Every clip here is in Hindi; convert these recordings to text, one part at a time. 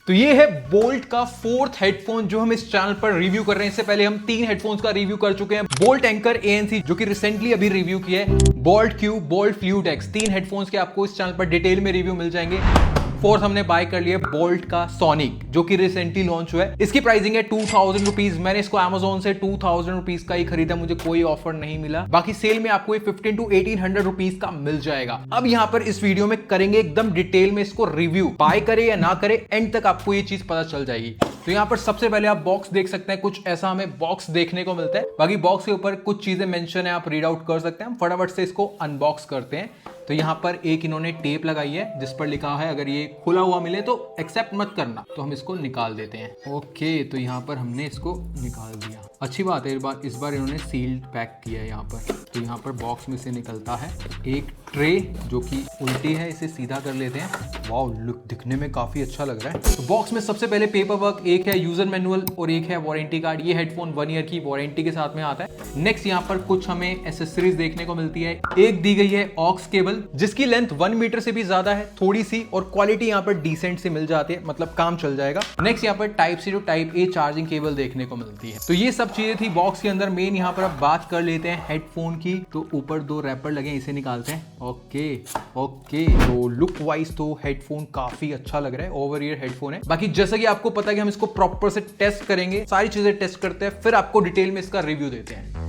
तो ये है बोल्ट का फोर्थ हेडफोन जो हम इस चैनल पर रिव्यू कर रहे हैं। इससे पहले हम 3 हेडफोन्स का रिव्यू कर चुके हैं। बोल्ट एंकर ANC जो कि रिसेंटली अभी रिव्यू किया है, bolt Q, bolt flute X, 3 headphones के आपको इस चैनल पर डिटेल में रिव्यू मिल जाएंगे। फोर्थ हमने बाय कर लिया बोल्ट का सोनिक जो कि रिसेंटली लॉन्च हुआ है। इसकी प्राइसिंग है 2000 रुपीज। मैंने इसको Amazon से 2000 रुपीज का ही खरीदा, मुझे कोई ऑफर नहीं मिला। बाकी सेल में आपको ये 1500 to 1800 रुपीज का मिल जाएगा। अब यहाँ पर इस वीडियो में करेंगे एकदम डिटेल में इसको रिव्यू, बाय करे या ना करे एंड तक आपको ये चीज पता चल जाएगी। तो यहाँ पर सबसे पहले आप बॉक्स देख सकते हैं, कुछ ऐसा हमें बॉक्स देखने को मिलता है। बाकी बॉक्स के ऊपर कुछ चीजें मेंशन है, आप रीड आउट कर सकते हैं। हम फटाफट से इसको अनबॉक्स करते हैं। तो यहाँ पर एक इन्होंने टेप लगाई है जिस पर लिखा है अगर ये खुला हुआ मिले तो एक्सेप्ट मत करना। तो हम इसको निकाल देते हैं। ओके, तो यहाँ पर हमने इसको निकाल दिया, अच्छी बात है। इस बार इन्होंने सील्ड पैक किया है यहाँ पर। तो यहाँ पर बॉक्स में से निकलता है एक ट्रे जो कि उल्टी है, इसे सीधा कर लेते हैं। वाओ, लुक दिखने में काफी अच्छा लग रहा है। तो बॉक्स में सबसे पहले पेपर वर्क, एक है यूजर मैनुअल और एक है वारंटी कार्ड। ये हेडफोन 1 ईयर की वारंटी के साथ में आता है। नेक्स्ट यहाँ पर कुछ हमें एसेसरीज देखने को मिलती है। एक दी गई है ऑक्स केबल जिसकी लेंथ 1 मीटर से भी ज्यादा है थोड़ी सी, और क्वालिटी यहाँ पर डिसेंट से मिल जाती है, मतलब काम चल जाएगा। नेक्स्ट यहाँ पर type C to type A charging cable देखने को मिलती है। तो ये सब चीजें थी बॉक्स के अंदर। मेन यहाँ पर अब बात कर लेते हैं हेडफोन की। तो ऊपर 2 रैपर लगे, इसे निकालते हैं। ओके, तो लुक वाइज तो हेडफोन काफी अच्छा लग रहा है, ओवर ईयर हेडफोन है। बाकी जैसा कि आपको पता है कि हम इसको प्रॉपर से टेस्ट करेंगे, सारी चीजें टेस्ट करते हैं, फिर आपको डिटेल में इसका रिव्यू देते हैं।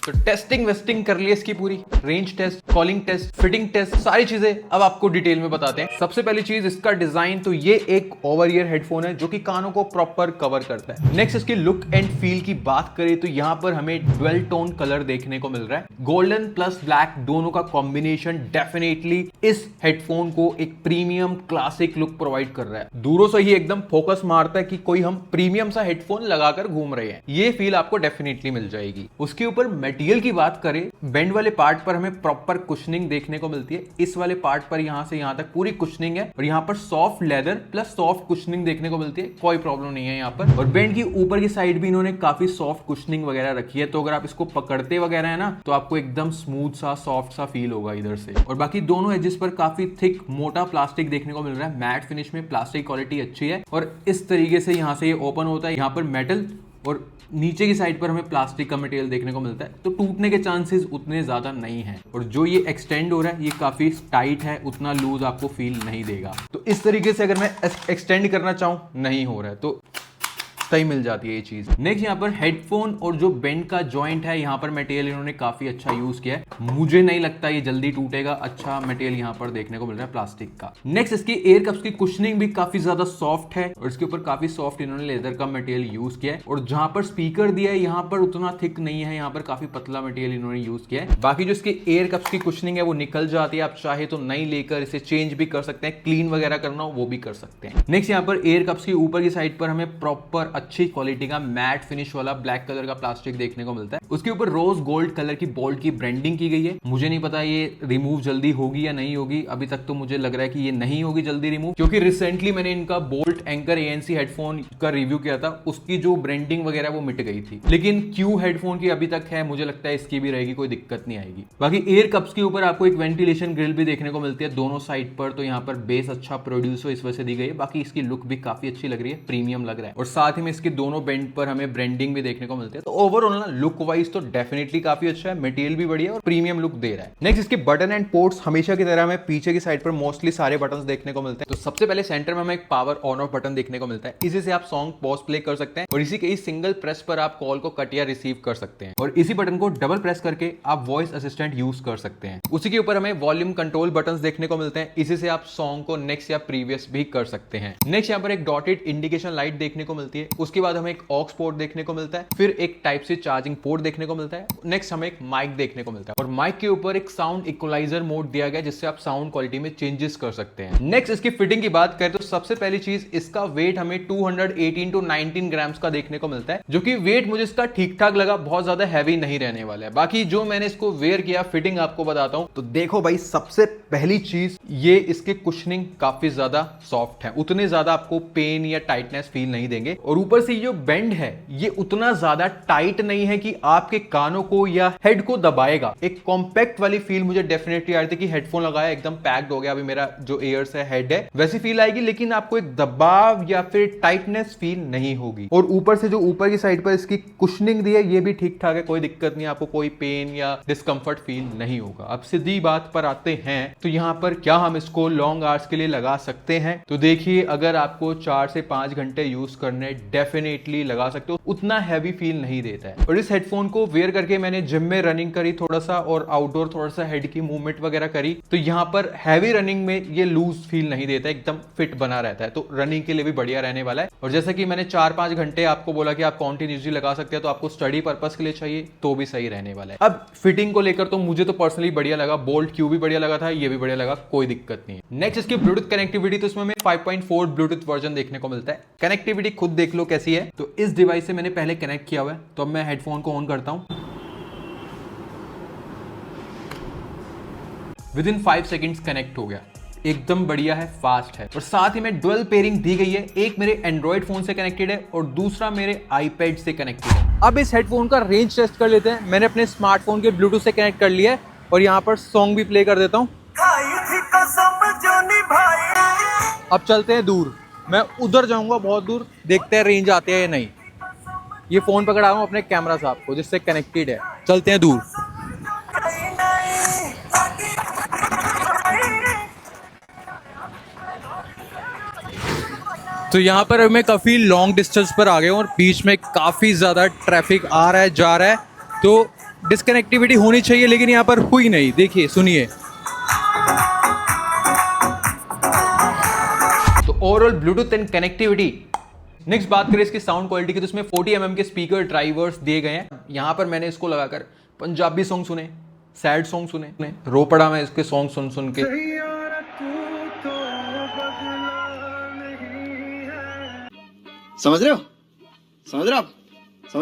तो टेस्टिंग वेस्टिंग कर लिया इसकी पूरी, range test, calling test, fitting test, सारी चीजें अब आपको डिटेल में बताते हैं। सबसे पहली चीज इसका डिजाइन। तो ये एक ओवर ईयर हेडफोन है जो कि कानों को प्रॉपर कवर करता है। नेक्स्ट इसकी लुक एंड फील की बात करें तो यहाँ पर हमें ड्वेल टोन कलर देखने को मिल रहा है। गोल्डन प्लस ब्लैक दोनों का कॉम्बिनेशन डेफिनेटली इस हेडफोन को एक प्रीमियम क्लासिक लुक प्रोवाइड कर रहा है। दूरों से ही एकदम फोकस मारता है कि कोई हम प्रीमियम सा हेडफोन लगाकर घूम रहे हैं, ये फील आपको डेफिनेटली मिल जाएगी। उसके ऊपर मटेरियल की बात करें, बेंड वाले पार्ट पर हमें प्रॉपर कुशनिंग देखने को मिलती है। इस वाले पार्ट पर यहां से यहां तक पूरी कुशनिंग है, और यहां पर soft leather plus soft cushioning देखने को मिलती है, कोई प्रॉब्लम नहीं है यहां पर। और बेंड की ऊपर की साइड भी इन्होंने काफी सॉफ्ट कुशनिंग वगैरह रखी है, तो अगर आप इसको पकड़ते वगैरह है ना, तो आपको एकदम स्मूथ सा सॉफ्ट सा फील होगा इधर से। और बाकी दोनों एजेस पर काफी थिक मोटा प्लास्टिक देखने को मिल रहा है। मैट फिनिश में प्लास्टिक क्वालिटी अच्छी है, और इस तरीके से यहां से ये ओपन होता है। यहां पर मेटल और नीचे की साइड पर हमें प्लास्टिक का मटेरियल देखने को मिलता है, तो टूटने के चांसेस उतने ज्यादा नहीं है। और जो ये एक्सटेंड हो रहा है ये काफी टाइट है, उतना लूज आपको फील नहीं देगा। तो इस तरीके से अगर मैं एक्सटेंड करना चाहूं, नहीं हो रहा है तो सही मिल जाती है ये चीज। नेक्स्ट यहाँ पर हेडफोन और जो बेंड का जॉइंट है, यहाँ पर मटेरियल इन्होंने काफी अच्छा यूज किया है। मुझे नहीं लगता ये जल्दी टूटेगा, अच्छा मटेरियल यहाँ पर देखने को मिल रहा है प्लास्टिक का। नेक्स्ट इसकी एयर कप्स की कुशनिंग भी काफी ज्यादा सॉफ्ट है, और इसके ऊपर काफी सॉफ्ट इन्होंने लेदर का मटेरियल यूज किया है। और जहां पर स्पीकर दिया है यहाँ पर उतना थिक नहीं है, यहाँ पर काफी पतला मटेरियल इन्होंने यूज किया है। बाकी जो इसकी एयर कप्स की कुशनिंग है वो निकल जाती है, आप चाहे तो नई लेकर इसे चेंज भी कर सकते हैं, क्लीन वगैरह करना हो वो भी कर सकते हैं। नेक्स्ट यहाँ पर एयर कप्स की ऊपर की साइड पर हमें प्रॉपर अच्छी क्वालिटी का मैट फिनिश वाला ब्लैक कलर का प्लास्टिक देखने को मिलता है। उसके ऊपर रोज गोल्ड कलर की बोल्ट की ब्रांडिंग की गई है। मुझे नहीं पता ये रिमूव जल्दी होगी या नहीं होगी, अभी तक तो मुझे लग रहा है कि ये नहीं होगी जल्दी रिमूव, क्योंकि रिसेंटली मैंने इनका बोल्ट एंकर ANC हेडफोन का रिव्यू किया था, उसकी जो ब्रांडिंग वगैरह वो मिट गई थी। लेकिन क्यू हेडफोन की अभी तक है, मुझे लगता है इसकी भी रहेगी, कोई दिक्कत नहीं आएगी। बाकी एयर कप्स के ऊपर आपको एक वेंटिलेशन ग्रिल भी देखने को मिलती है दोनों साइड पर, तो यहाँ पर बेस अच्छा प्रोड्यूस हो इस वजह से दी गई है। बाकी इसकी लुक भी काफी अच्छी लग रही है, प्रीमियम लग रहा है। और साथ ही में इसके दोनों बेंड पर हमें ब्रांडिंग भी देखने को मिलते हैं। तो ओवरऑल ना लुक वाइज तो डेफिनेटली काफी अच्छा है, मटेरियल भी बढ़िया और प्रीमियम लुक दे रहा है। नेक्स्ट इसके बटन एंड पोर्ट्स हमेशा की तरह हमें पीछे की साइड पर मोस्टली सारे बटन्स देखने को मिलते हैं। तो सबसे पहले सेंटर में हमें एक पावर ऑन ऑफ बटन देखने को मिलता है, इसी से आप सॉन्ग पॉज प्ले कर सकते हैं, और इसी के सिंगल प्रेस पर आप कॉल को कट या रिसीव कर सकते हैं। और इसी बटन को डबल प्रेस करके आप वॉइस असिस्टेंट यूज कर सकते हैं। उसी के ऊपर हमें वॉल्यूम कंट्रोल बटन देखने को मिलते हैं, इसी से आप सॉन्ग को नेक्स्ट या प्रीवियस भी कर सकते हैं। नेक्स्ट यहाँ पर एक डॉटेड इंडिकेशन लाइट देखने को मिलती है। उसके बाद हमें एक ऑक्स पोर्ट देखने को मिलता है, फिर एक टाइप से चार्जिंग पोर्ट देखने को मिलता है। नेक्स्ट हमें एक माइक देखने को मिलता है, और माइक के ऊपर एक साउंड इक्वलाइजर मोड दिया गया जिससे आप साउंड क्वालिटी में चेंजेस कर सकते हैं। नेक्स्ट इसकी फिटिंग की बात करें तो सबसे पहली चीज इसका वेट हमें 218 to 19 ग्राम्स का देखने को मिलता है, जो कि वेट मुझे इसका ठीक ठाक लगा, बहुत ज्यादा हैवी नहीं रहने वाला है। बाकी जो मैंने इसको वेयर किया, फिटिंग आपको बताता हूं। तो देखो भाई, सबसे पहली चीज ये इसके कुशनिंग काफी ज्यादा सॉफ्ट है, उतने ज्यादा आपको पेन या टाइटनेस फील नहीं देंगे। और ऊपर से जो बेंड है ये उतना ज्यादा टाइट नहीं है कि आपके कानों को या हेड को दबाएगा। एक कॉम्पैक्ट वाली फील मुझे डेफिनेटली आ रही थी कि हेडफोन लगाया एकदम पैक्ड हो गया, अभी मेरा जो ईयर्स है हेड है वैसी फील आएगी, लेकिन आपको एक दबाव या फिर टाइटनेस फील नहीं होगी। और ऊपर से जो ऊपर की साइड पर इसकी कुशनिंग दी है ये भी ठीक ठाक है, कोई दिक्कत नहीं, आपको कोई पेन या डिस्कंफर्ट फील नहीं होगा। अब सीधी बात पर आते हैं तो यहाँ पर क्या हम इसको लॉन्ग आवर्स के लिए लगा सकते हैं? तो देखिए, अगर आपको 4 से 5 घंटे यूज करने डेफिनेटली लगा सकते हो, उतना हैवी फील नहीं देता है। और इस हेडफोन को वेयर करके मैंने जिम में रनिंग करी थोड़ा सा और आउटडोर थोड़ा सा हेड की मूवमेंट वगैरह करी, तो यहाँ पर हैवी रनिंग में ये लूज फील नहीं देता, एकदम फिट बना रहता है, तो रनिंग के लिए भी बढ़िया रहने वाला है। और जैसा कि मैंने 4-5 घंटे आपको बोला कि आप कॉन्टिन्यूसली लगा सकते हैं, तो आपको स्टडी पर्पस के लिए चाहिए तो भी सही रहने वाला है। अब फिटिंग को लेकर तो मुझे तो पर्सनली बढ़िया लगा, बोल्ट क्यू भी बढ़िया लगा था, ये भी बढ़िया लगा, कोई दिक्कत नहीं है। नेक्स्ट इसकी ब्लूटूथ कनेक्टिविटी, तो इसमें 5.4 ब्लूटूथ वर्जन देखने को मिलता है। कनेक्टिविटी खुद देख लो कैसी है। तो इस डिवाइस से मैंने पहले कनेक्ट किया हुआ है, तो अब मैं हेडफोन को ऑन करता हूं। विद इन 5 सेकेंड्स कनेक्ट हो गया, एकदम बढ़िया है, फास्ट है। और साथ ही में डुअल पेयरिंग दी गई है, एक मेरे एंड्रॉइड फोन से कनेक्टेड है और दूसरा मेरे आईपैड से कनेक्टेड है। अब इस हेडफोन का रेंज टेस्ट कर लेते हैं। मैंने अपने स्मार्टफोन के ब्लूटूथ से कनेक्ट कर लिया है और यहाँ पर सॉन्ग भी प्ले कर देता हूँ। अब चलते हैं दूर, मैं उधर जाऊंगा बहुत दूर, देखते हैं रेंज आते हैं या नहीं। ये फोन पकड़ा हूँ अपने कैमरा साहब को जिससे कनेक्टेड है, चलते हैं दूर। तो यहाँ पर मैं काफ़ी लॉन्ग डिस्टेंस पर आ गया हूँ और बीच में काफ़ी ज़्यादा ट्रैफिक आ रहा है जा रहा है, तो डिस्कनेक्टिविटी होनी चाहिए लेकिन यहाँ पर हुई नहीं। देखिए, सुनिए। तो overall Bluetooth and connectivity. Next बात करें इसकी साउंड क्वालिटी की, तो इसमें 40 mm के स्पीकर ड्राइवर्स दिए गए हैं। यहाँ पर मैंने इसको लगाकर पंजाबी सॉन्ग सुने, सैड सॉन्ग सुने, रो पड़ा मैं इसके सॉन्ग सुन सुन के। समझ रहे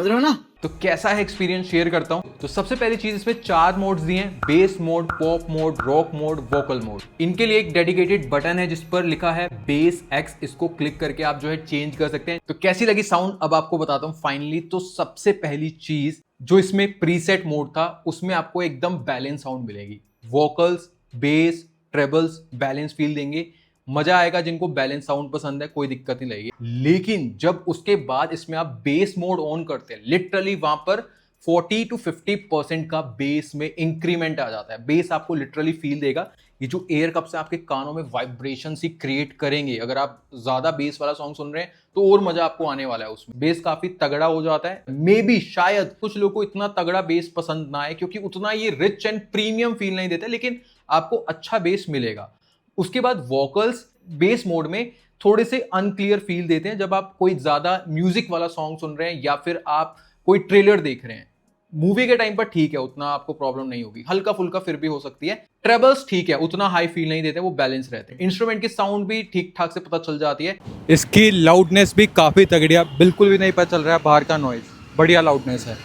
हो ना? तो कैसा है एक्सपीरियंस शेयर करता हूं। तो सबसे पहली चीज, इसमें 4 मोड्स दिए हैं, base mode, pop mode, rock mode, vocal mode. इनके लिए एक डेडिकेटेड बटन है जिस पर लिखा है बेस एक्स, इसको क्लिक करके आप जो है चेंज कर सकते हैं। तो कैसी लगी साउंड अब आपको बताता हूं फाइनली। तो सबसे पहली चीज, जो इसमें प्रीसेट मोड था उसमें आपको एकदम बैलेंस साउंड मिलेगी। Vocals, base, trebles balance feel देंगे, मजा आएगा। जिनको बैलेंस साउंड पसंद है कोई दिक्कत नहीं लगेगी। लेकिन जब उसके बाद इसमें आप बेस मोड ऑन करते हैं, लिटरली वहां पर 40 to 50% का बेस में इंक्रीमेंट आ जाता है। बेस आपको लिटरली फील देगा। ये जो एयर कप्स है आपके कानों में वाइब्रेशन ही क्रिएट करेंगे। अगर आप ज्यादा बेस वाला सॉन्ग सुन रहे हैं तो और मजा आपको आने वाला है उसमें। बेस काफी तगड़ा हो जाता है। मे बी शायद कुछ लोगों को इतना तगड़ा बेस पसंद ना आए क्योंकि उतना ये रिच एंड प्रीमियम फील नहीं देता, लेकिन आपको अच्छा बेस मिलेगा। उसके बाद वोकल्स बेस मोड में थोड़े से अनक्लियर फील देते हैं जब आप कोई ज्यादा म्यूजिक वाला सॉन्ग सुन रहे हैं या फिर आप कोई ट्रेलर देख रहे हैं। मूवी के टाइम पर ठीक है, उतना आपको प्रॉब्लम नहीं होगी, हल्का फुल्का फिर भी हो सकती है। ट्रेबल्स ठीक है, उतना हाई फील नहीं देते, वो बैलेंस रहते हैं। इंस्ट्रूमेंट की साउंड भी ठीक ठाक से पता चल जाती है। इसकी लाउडनेस भी काफी तगड़िया, बिल्कुल भी नहीं पता चल रहा है बाहर का नॉइज, बढ़िया लाउडनेस है।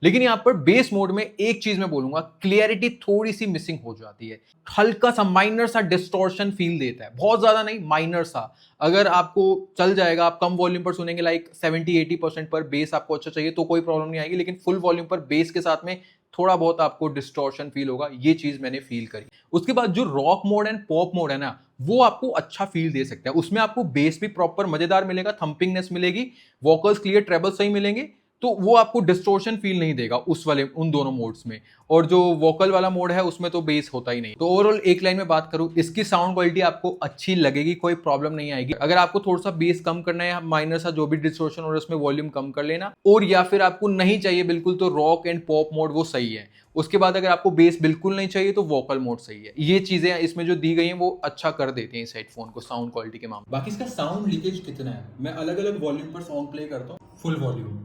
लेकिन यहाँ पर बेस मोड में एक चीज मैं बोलूंगा, क्लियरिटी थोड़ी सी मिसिंग हो जाती है। हल्का सा माइनर सा डिस्टॉर्शन फील देता है, बहुत ज्यादा नहीं, माइनर सा। अगर आपको चल जाएगा, आप कम वॉल्यूम पर सुनेंगे, लाइक 70-80% पर बेस आपको अच्छा चाहिए तो कोई प्रॉब्लम नहीं आएगी। लेकिन फुल वॉल्यूम पर बेस के साथ में थोड़ा बहुत आपको डिस्टॉर्शन फील होगा, ये चीज मैंने फील करी। उसके बाद जो rock mode and pop mode है ना, वो आपको अच्छा फील दे सकता है। उसमें आपको बेस भी प्रॉपर मजेदार मिलेगा, थंपिंगनेस मिलेगी, वोकल्स क्लियर, ट्रेबल सही मिलेंगे, तो वो आपको डिस्टॉर्शन फील नहीं देगा उन दोनों मोड्स में। और जो वोकल वाला मोड है उसमें तो बेस होता ही नहीं। तो ओवरऑल एक लाइन में बात करूं, इसकी साउंड क्वालिटी आपको अच्छी लगेगी, कोई प्रॉब्लम नहीं आएगी। अगर आपको थोड़ा सा बेस कम करना है, माइनर सा जो भी डिस्टॉर्शन और उसमें वॉल्यूम कम कर लेना, और या फिर आपको नहीं चाहिए बिल्कुल तो रॉक एंड पॉप मोड वो सही है। उसके बाद अगर आपको बेस बिल्कुल नहीं चाहिए तो वोकल मोड सही है। ये चीजें इसमें जो दी गई हैं वो अच्छा कर देती हैं इस हेडफोन को साउंड क्वालिटी के मामले। बाकी इसका साउंड लीकेज कितना है, मैं अलग अलग वॉल्यूम पर सॉन्ग प्ले करता हूँ, फुल वॉल्यूम।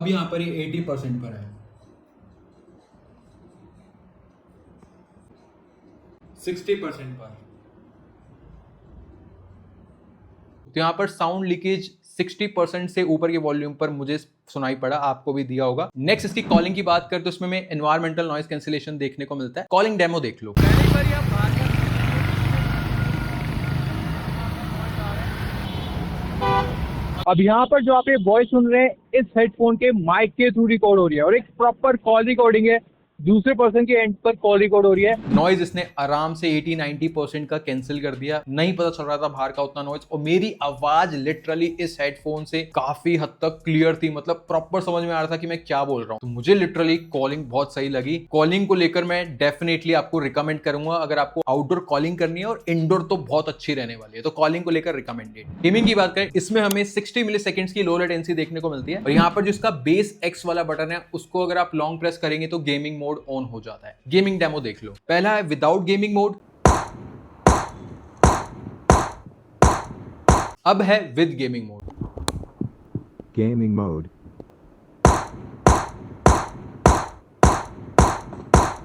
अभी यहाँ पर ये 80% पर है, 60% पर। तो यहाँ पर साउंड लीकेज 60% से ऊपर के वॉल्यूम पर मुझे सुनाई पड़ा, आपको भी दिया होगा। नेक्स्ट इसकी कॉलिंग की बात करें तो इसमें एनवायरमेंटल नॉइज कैंसिलेशन देखने को मिलता है। कॉलिंग डेमो देख लो। अब यहाँ पर जो आप ये वॉइस सुन रहे हैं इस हेडफोन के माइक के थ्रू रिकॉर्ड हो रही है और एक प्रॉपर कॉल रिकॉर्डिंग है, दूसरे पर्सन के एंड पर कॉल रिकॉर्ड हो रही है। नॉइज इसने आराम से 80-90% का कैंसिल कर दिया, नहीं पता चल रहा था बाहर का उतना नॉइज, और मेरी आवाज लिटरली इस हेडफोन से काफी हद तक क्लियर थी, मतलब प्रॉपर समझ में आ रहा था कि मैं क्या बोल रहा हूँ। तो मुझे लिटरली कॉलिंग बहुत सही लगी। कॉलिंग को लेकर मैं डेफिनेटली आपको रिकमेंड करूंगा, अगर आपको आउटडोर कॉलिंग करनी है, और इंडोर तो बहुत अच्छी रहने वाली है, तो कॉलिंग को लेकर रिकमेंडेड। गेमिंग की बात करें, इसमें हमें 60 मिलीसेकंड्स की लो लेटेंसी देखने को मिलती है, और यहाँ पर जो इसका बेस एक्स वाला बटन है उसको अगर आप लॉन्ग प्रेस करेंगे तो गेमिंग मोड ऑन हो जाता है। गेमिंग डेमो देख लो। पहला है विदाउट गेमिंग मोड, अब है with gaming mode. Gaming mode.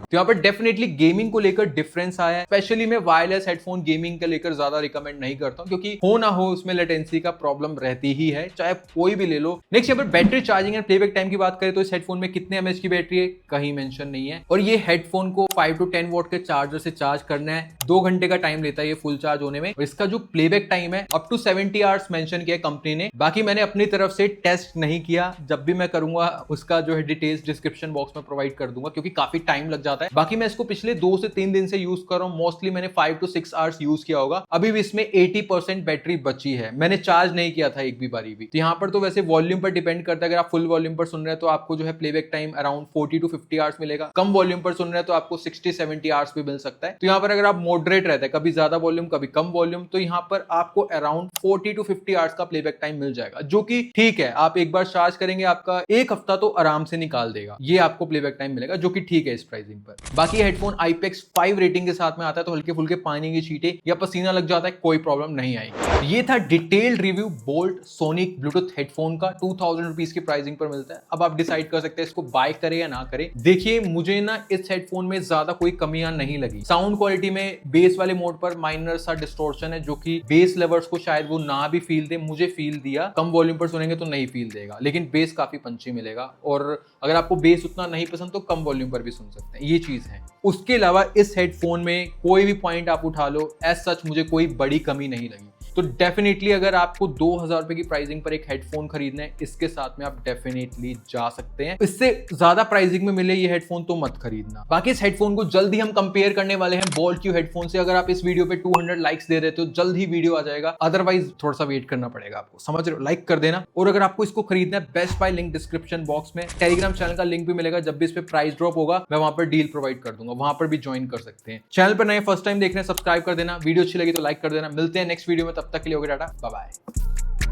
तो यहाँ पर डेफिनेटली गेमिंग को लेकर डिफरेंस आया है। स्पेशली मैं वायरलेस हेडफोन गेमिंग के लेकर ज्यादा रिकमेंड नहीं करता हूँ, क्योंकि हो ना हो उसमें लेटेंसी का प्रॉब्लम रहती ही है, चाहे कोई भी ले लो। नेक्स्ट यहाँ पर battery charging and playback time की बात करें तो इस हेडफोन में कितने एमएच की बैटरी है कहीं मेंशन नहीं है, और ये हेडफोन को 5 to 10 वॉट के चार्जर से चार्ज करना है, 2 घंटे का टाइम लेता है ये फुल चार्ज होने में। और इसका जो प्लेबैक टाइम है अप टू 70 आवर्स मेंशन किया है कंपनी ने। बाकी मैंने अपनी तरफ से टेस्ट नहीं किया, जब भी मैं करूंगा उसका जो है डिटेल्स डिस्क्रिप्शन बॉक्स में प्रोवाइड कर दूंगा, क्योंकि काफी टाइम लग जाता है। बाकी मैं इसको पिछले 2 से 3 दिन से यूज कर रहा हूं, मोस्टली मैंने 5 to 6 आवर्स यूज किया होगा। अभी भी इसमें 80% बैटरी बची है, मैंने चार्ज नहीं किया था एक भी बारी भी। तो यहाँ पर तो वैसे वॉल्यूम पर डिपेंड करता है, अगर आप फुल वॉल्यूम पर सुन रहे हैं तो आपको जो है playback time around 40 to 50 hours मिलेगा, कम वॉल्यूम पर सुन रहे हैं तो आपको 60-70 आवर्स भी मिल सकता है। तो यहाँ पर अगर आप मॉडरेट रहता है, कभी ज्यादा वॉल्यूम कभी कम वॉल्यूम, तो यहाँ पर आपको अराउंड 40 to 50 आवर्स का प्लेबैक टाइम मिल जाएगा, जो कि ठीक है। आप एक बार चार्ज करेंगे आपका 1 हफ्ता तो आराम से निकाल देगा, ये आपको प्लेबैक टाइम मिलेगा, जो कि ठीक है इस प्राइसिंग पर। बाकी हेडफोन IPX 5 रेटिंग के साथ में आता है, तो हल्के फुल्के पानी की छींटे या पसीना लग जाता है कोई प्रॉब्लम नहीं आएगी। ये था detailed review bolt sonic Bluetooth headphone का। 2000 रुपीज की प्राइसिंग पर मिलता है। अब आप डिसाइड कर सकते हैं इसको बाय करें या ना करें। देखिए मुझे ना इस हेडफोन में ज्यादा कोई कमियां नहीं लगी। साउंड क्वालिटी में बेस वाले मोड पर माइनर सा डिस्टॉर्शन है, जो कि बेस लेवर्स को शायद वो ना भी फील दे, मुझे फील दिया। कम वॉल्यूम पर सुनेंगे तो नहीं फील देगा, लेकिन बेस काफी पंची मिलेगा। और अगर आपको बेस उतना नहीं पसंद तो कम वॉल्यूम पर भी सुन सकते हैं, ये चीज है। उसके अलावा इस हेडफोन में कोई भी पॉइंट आप उठा लो, एज सच मुझे कोई बड़ी कमी नहीं लगी। तो डेफिनेटली अगर आपको 2000 रुपए की प्राइसिंग पर एक हेडफोन खरीदना है, इसके साथ में आप डेफिनेटली जा सकते हैं। इससे ज्यादा प्राइसिंग में मिले ये हेडफोन तो मत खरीदना। बाकी इस हेडफोन को जल्द ही हम कंपेयर करने वाले हैं बोल्ट क्यू हेडफोन से। अगर आप इस वीडियो पे 200 लाइक्स दे देते हो जल्द ही वीडियो आ जाएगा, अदरवाइज थोड़ा सा वेट करना पड़ेगा आपको, समझ रहे हो? लाइक कर देना। और अगर आपको इसको खरीदना है, best bye link description box में, टेलीग्राम चैनल का लिंक भी मिलेगा। जब भी इस पे प्राइस ड्रॉप होगा मैं वहां पर डील प्रोवाइड कर दूंगा, वहां पर भी ज्वाइन कर सकते हैं। चैनल पर नए फर्स्ट टाइम देख रहे हैं, सब्सक्राइब कर देना। वीडियो अच्छी लगी तो लाइक कर देना। मिलते हैं नेक्स्ट वीडियो में, तब तक के लिए हो गया टाटा, बाय बाय।